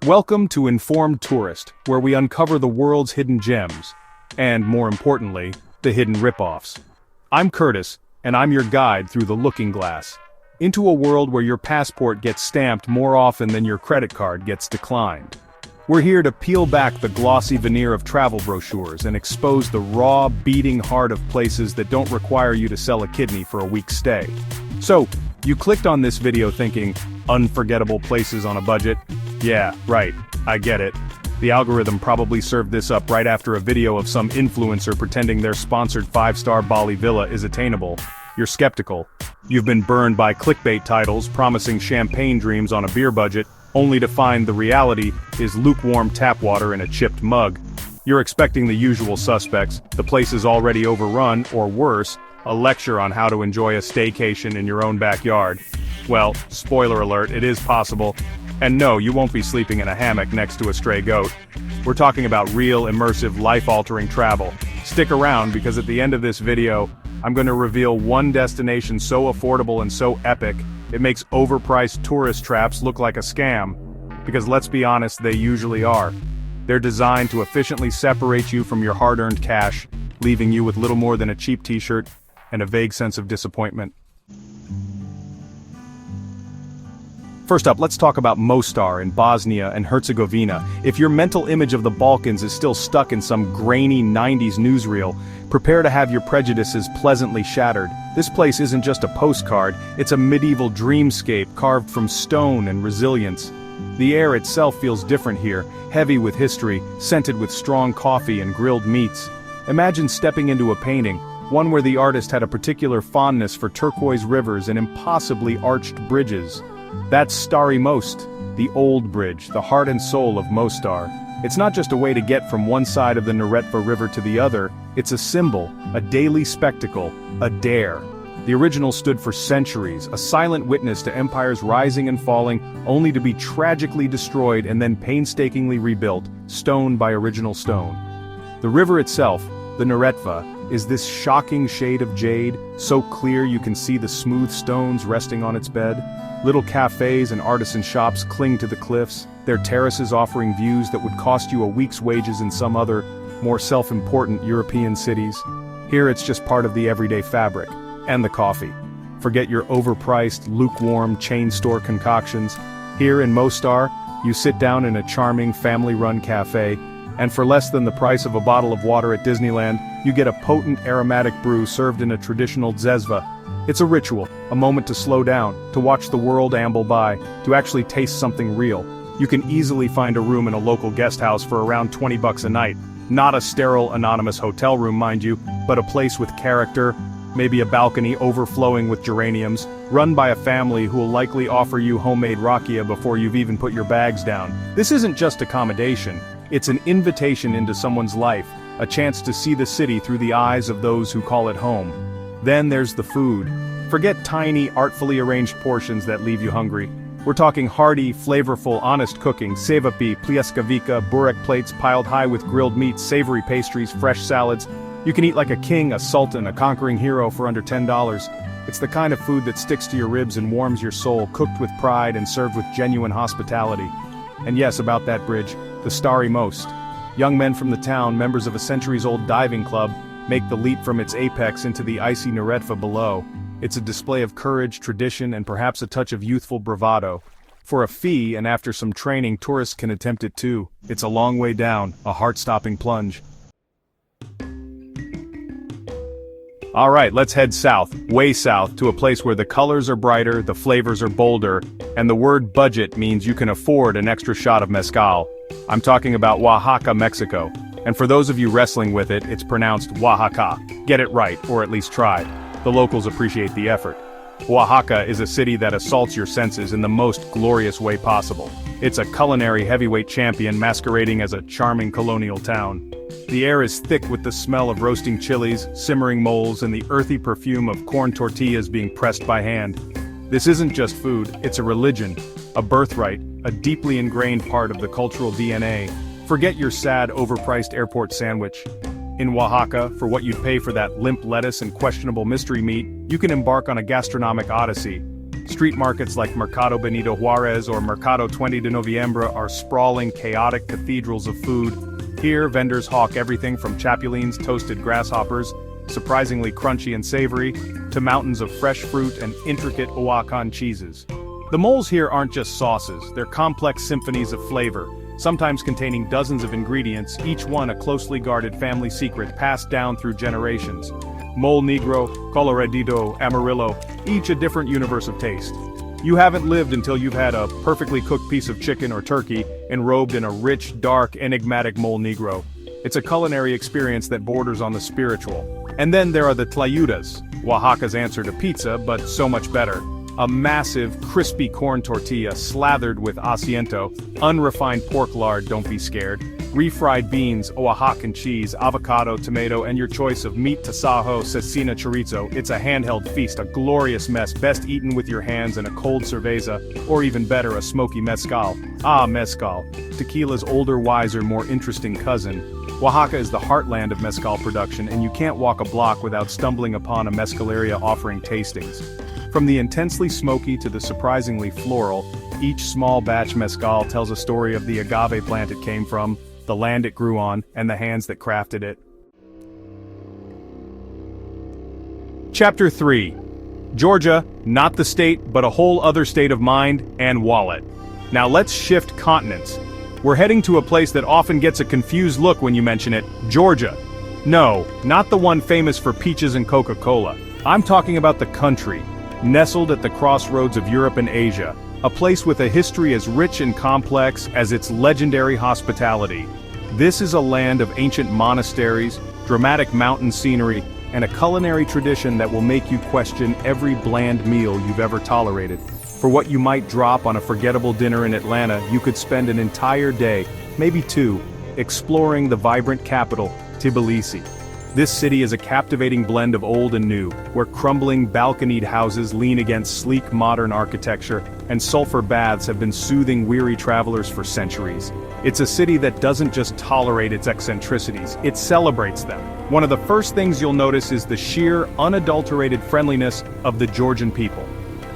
Welcome to Informed Tourist, where we uncover the world's hidden gems, and more importantly, the hidden ripoffs. I'm Curtis, and I'm your guide through the looking glass, into a world where your passport gets stamped more often than your credit card gets declined. We're here to peel back the glossy veneer of travel brochures and expose the raw, beating heart of places that don't require you to sell a kidney for a week's stay. So, you clicked on this video thinking, unforgettable places on a budget? Yeah, right, I get it. The algorithm probably served this up right after a video of some influencer pretending their sponsored 5-star Bali villa is attainable. You're skeptical. You've been burned by clickbait titles promising champagne dreams on a beer budget, only to find the reality is lukewarm tap water in a chipped mug. You're expecting the usual suspects, the place is already overrun, or worse, a lecture on how to enjoy a staycation in your own backyard. Well, spoiler alert, it is possible. And no, you won't be sleeping in a hammock next to a stray goat. We're talking about real, immersive, life-altering travel. Stick around because at the end of this video, I'm going to reveal one destination so affordable and so epic, it makes overpriced tourist traps look like a scam. Because let's be honest, they usually are. They're designed to efficiently separate you from your hard-earned cash, leaving you with little more than a cheap t-shirt and a vague sense of disappointment. First up, let's talk about Mostar in Bosnia and Herzegovina. If your mental image of the Balkans is still stuck in some grainy 90s newsreel, prepare to have your prejudices pleasantly shattered. This place isn't just a postcard, it's a medieval dreamscape carved from stone and resilience. The air itself feels different here, heavy with history, scented with strong coffee and grilled meats. Imagine stepping into a painting, one where the artist had a particular fondness for turquoise rivers and impossibly arched bridges. That's Stari Most, the old bridge, the heart and soul of Mostar. It's not just a way to get from one side of the Neretva River to the other, it's a symbol, a daily spectacle, a dare. The original stood for centuries, a silent witness to empires rising and falling, only to be tragically destroyed and then painstakingly rebuilt, stone by original stone. The river itself, the Neretva, is this shocking shade of jade, so clear you can see the smooth stones resting on its bed. Little cafes and artisan shops cling to the cliffs, their terraces offering views that would cost you a week's wages in some other, more self-important European cities. Here it's just part of the everyday fabric. And the coffee. Forget your overpriced, lukewarm, chain store concoctions. Here in Mostar, you sit down in a charming, family-run cafe, and for less than the price of a bottle of water at Disneyland, you get a potent aromatic brew served in a traditional dzezva. It's a ritual, a moment to slow down, to watch the world amble by, to actually taste something real. You can easily find a room in a local guest house for around $20 a night. Not a sterile, anonymous hotel room, mind you, but a place with character, maybe a balcony overflowing with geraniums, run by a family who will likely offer you homemade rakia before you've even put your bags down. This isn't just accommodation, it's an invitation into someone's life, a chance to see the city through the eyes of those who call it home. Then there's the food. Forget tiny, artfully arranged portions that leave you hungry. We're talking hearty, flavorful, honest cooking, sevapi, pljeskavica, burek plates piled high with grilled meats, savory pastries, fresh salads. You can eat like a king, a sultan, a conquering hero for under $10. It's the kind of food that sticks to your ribs and warms your soul, cooked with pride and served with genuine hospitality. And yes, about that bridge, the Stari Most. Young men from the town, members of a centuries-old diving club, make the leap from its apex into the icy Neretva below. It's a display of courage, tradition, and perhaps a touch of youthful bravado. For a fee, and after some training, tourists can attempt it too. It's a long way down, a heart-stopping plunge. Alright, let's head south, way south, to a place where the colors are brighter, the flavors are bolder, and the word budget means you can afford an extra shot of mezcal. I'm talking about Oaxaca, Mexico. And for those of you wrestling with it, it's pronounced Oaxaca. Get it right, or at least try. The locals appreciate the effort. Oaxaca is a city that assaults your senses in the most glorious way possible. It's a culinary heavyweight champion masquerading as a charming colonial town. The air is thick with the smell of roasting chilies, simmering moles, and the earthy perfume of corn tortillas being pressed by hand. This isn't just food, it's a religion, a birthright, a deeply ingrained part of the cultural DNA. Forget your sad, overpriced airport sandwich. In Oaxaca, for what you'd pay for that limp lettuce and questionable mystery meat, you can embark on a gastronomic odyssey. Street markets like Mercado Benito Juarez or Mercado 20 de Noviembre are sprawling, chaotic cathedrals of food. Here, vendors hawk everything from chapulines, toasted grasshoppers, surprisingly crunchy and savory, to mountains of fresh fruit and intricate Oaxacan cheeses. The moles here aren't just sauces, they're complex symphonies of flavor, sometimes containing dozens of ingredients, each one a closely guarded family secret passed down through generations. Mole Negro, Coloradito, Amarillo, each a different universe of taste. You haven't lived until you've had a perfectly cooked piece of chicken or turkey enrobed in a rich, dark, enigmatic Mole Negro. It's a culinary experience that borders on the spiritual. And then there are the tlayudas, Oaxaca's answer to pizza, but so much better. A massive, crispy corn tortilla slathered with asiento, unrefined pork lard, don't be scared, refried beans, Oaxacan cheese, avocado, tomato, and your choice of meat tasajo, cecina chorizo. It's a handheld feast, a glorious mess, best eaten with your hands and a cold cerveza, or even better, a smoky mezcal. Ah, mezcal, tequila's older, wiser, more interesting cousin. Oaxaca is the heartland of mezcal production, and you can't walk a block without stumbling upon a mezcaleria offering tastings. From the intensely smoky to the surprisingly floral, each small batch mezcal tells a story of the agave plant it came from, the land it grew on, and the hands that crafted it. Chapter 3. Georgia, not the state, but a whole other state of mind and wallet. Now let's shift continents. We're heading to a place that often gets a confused look when you mention it, Georgia. No, not the one famous for peaches and Coca-Cola. I'm talking about the country, nestled at the crossroads of Europe and Asia, a place with a history as rich and complex as its legendary hospitality. This is a land of ancient monasteries, dramatic mountain scenery, and a culinary tradition that will make you question every bland meal you've ever tolerated. For what you might drop on a forgettable dinner in Atlanta, you could spend an entire day, maybe two, exploring the vibrant capital, Tbilisi. This city is a captivating blend of old and new, where crumbling balconied houses lean against sleek modern architecture, and sulfur baths have been soothing weary travelers for centuries. It's a city that doesn't just tolerate its eccentricities, it celebrates them. One of the first things you'll notice is the sheer, unadulterated friendliness of the Georgian people.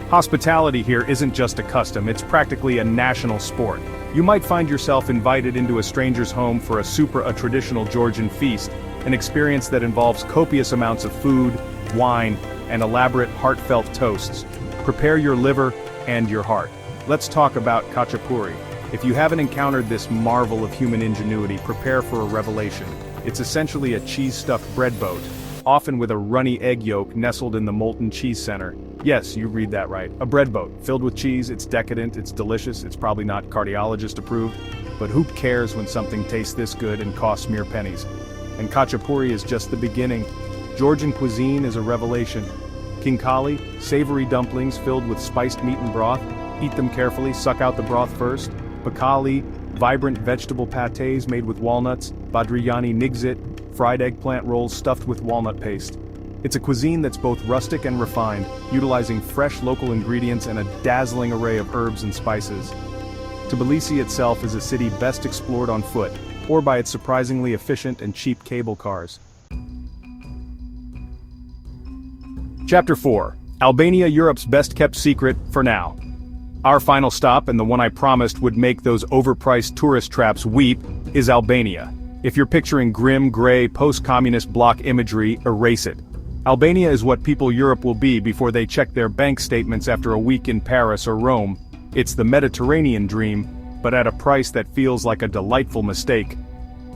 Hospitality here isn't just a custom, it's practically a national sport. You might find yourself invited into a stranger's home for a traditional Georgian feast, an experience that involves copious amounts of food, wine, and elaborate heartfelt toasts. Prepare your liver and your heart. Let's talk about khachapuri. If you haven't encountered this marvel of human ingenuity, prepare for a revelation. It's essentially a cheese-stuffed bread boat, often with a runny egg yolk nestled in the molten cheese center. Yes, you read that right. A bread boat, filled with cheese, it's decadent, it's delicious, it's probably not cardiologist approved, but who cares when something tastes this good and costs mere pennies? And khachapuri is just the beginning. Georgian cuisine is a revelation. Khinkali, savory dumplings filled with spiced meat and broth. Eat them carefully, suck out the broth first. Bakali, vibrant vegetable pâtés made with walnuts. Badriyani nigzit, fried eggplant rolls stuffed with walnut paste. It's a cuisine that's both rustic and refined, utilizing fresh local ingredients and a dazzling array of herbs and spices. Tbilisi itself is a city best explored on foot, or by its surprisingly efficient and cheap cable cars. Chapter 4. Albania, Europe's best-kept secret, for now. Our final stop, and the one I promised would make those overpriced tourist traps weep, is Albania. If you're picturing grim, gray, post-communist bloc imagery, erase it. Albania is what people Europe will be before they check their bank statements after a week in Paris or Rome. It's the Mediterranean dream, but at a price that feels like a delightful mistake.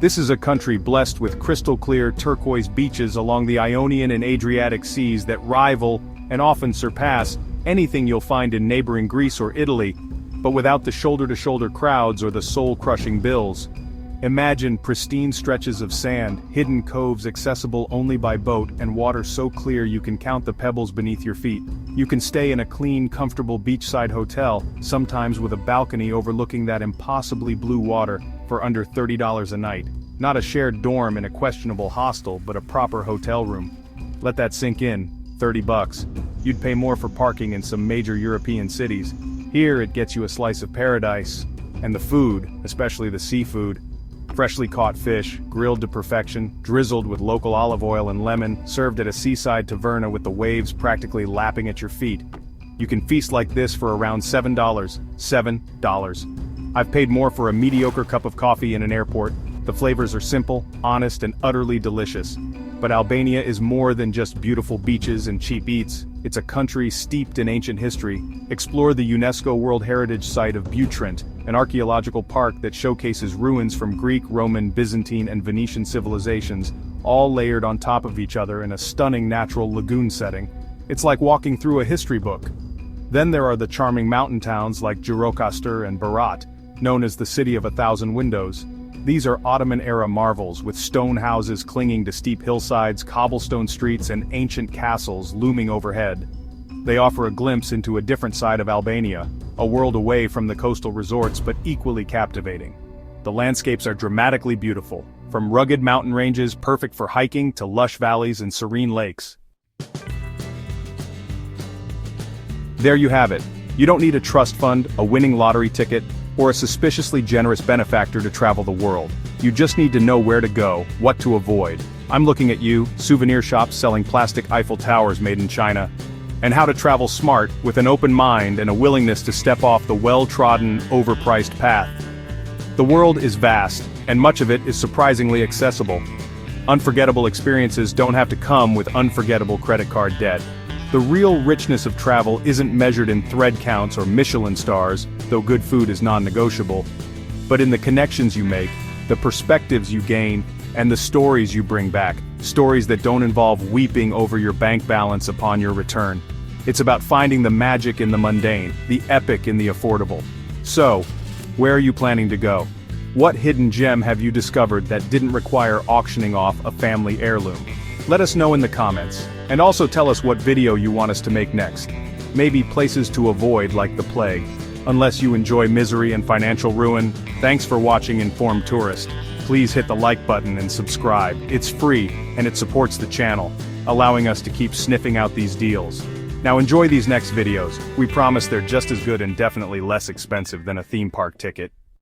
This is a country blessed with crystal-clear turquoise beaches along the Ionian and Adriatic seas that rival, and often surpass, anything you'll find in neighboring Greece or Italy, but without the shoulder-to-shoulder crowds or the soul-crushing bills. Imagine pristine stretches of sand, hidden coves accessible only by boat, and water so clear you can count the pebbles beneath your feet. You can stay in a clean, comfortable beachside hotel, sometimes with a balcony overlooking that impossibly blue water, for under $30 a night. Not a shared dorm in a questionable hostel, but a proper hotel room. Let that sink in, $30. You'd pay more for parking in some major European cities. Here it gets you a slice of paradise. And the food, especially the seafood. Freshly caught fish, grilled to perfection, drizzled with local olive oil and lemon, served at a seaside taverna with the waves practically lapping at your feet. You can feast like this for around $7. $7. I've paid more for a mediocre cup of coffee in an airport. The flavors are simple, honest, and utterly delicious. But Albania is more than just beautiful beaches and cheap eats. It's a country steeped in ancient history. Explore the UNESCO World Heritage Site of Butrint, an archaeological park that showcases ruins from Greek, Roman, Byzantine, and Venetian civilizations, all layered on top of each other in a stunning natural lagoon setting. It's like walking through a history book. Then there are the charming mountain towns like Gjirokastër and Berat, known as the City of a Thousand Windows. These are Ottoman-era marvels, with stone houses clinging to steep hillsides, cobblestone streets, and ancient castles looming overhead. They offer a glimpse into a different side of Albania, a world away from the coastal resorts but equally captivating. The landscapes are dramatically beautiful, from rugged mountain ranges perfect for hiking to lush valleys and serene lakes. There you have it. You don't need a trust fund, a winning lottery ticket, or a suspiciously generous benefactor to travel the world. You just need to know where to go, what to avoid. I'm looking at you, souvenir shops selling plastic Eiffel Towers made in China, and how to travel smart with an open mind and a willingness to step off the well-trodden, overpriced path. The world is vast, and much of it is surprisingly accessible. Unforgettable experiences don't have to come with unforgettable credit card debt. The real richness of travel isn't measured in thread counts or Michelin stars, though good food is non-negotiable, but in the connections you make, the perspectives you gain, and the stories you bring back, stories that don't involve weeping over your bank balance upon your return. It's about finding the magic in the mundane, the epic in the affordable. So, where are you planning to go? What hidden gem have you discovered that didn't require auctioning off a family heirloom? Let us know in the comments, and also tell us what video you want us to make next. Maybe places to avoid like the plague. Unless you enjoy misery and financial ruin, thanks for watching Informed Tourist. Please hit the like button and subscribe. It's free, and it supports the channel, allowing us to keep sniffing out these deals. Now enjoy these next videos. We promise they're just as good and definitely less expensive than a theme park ticket.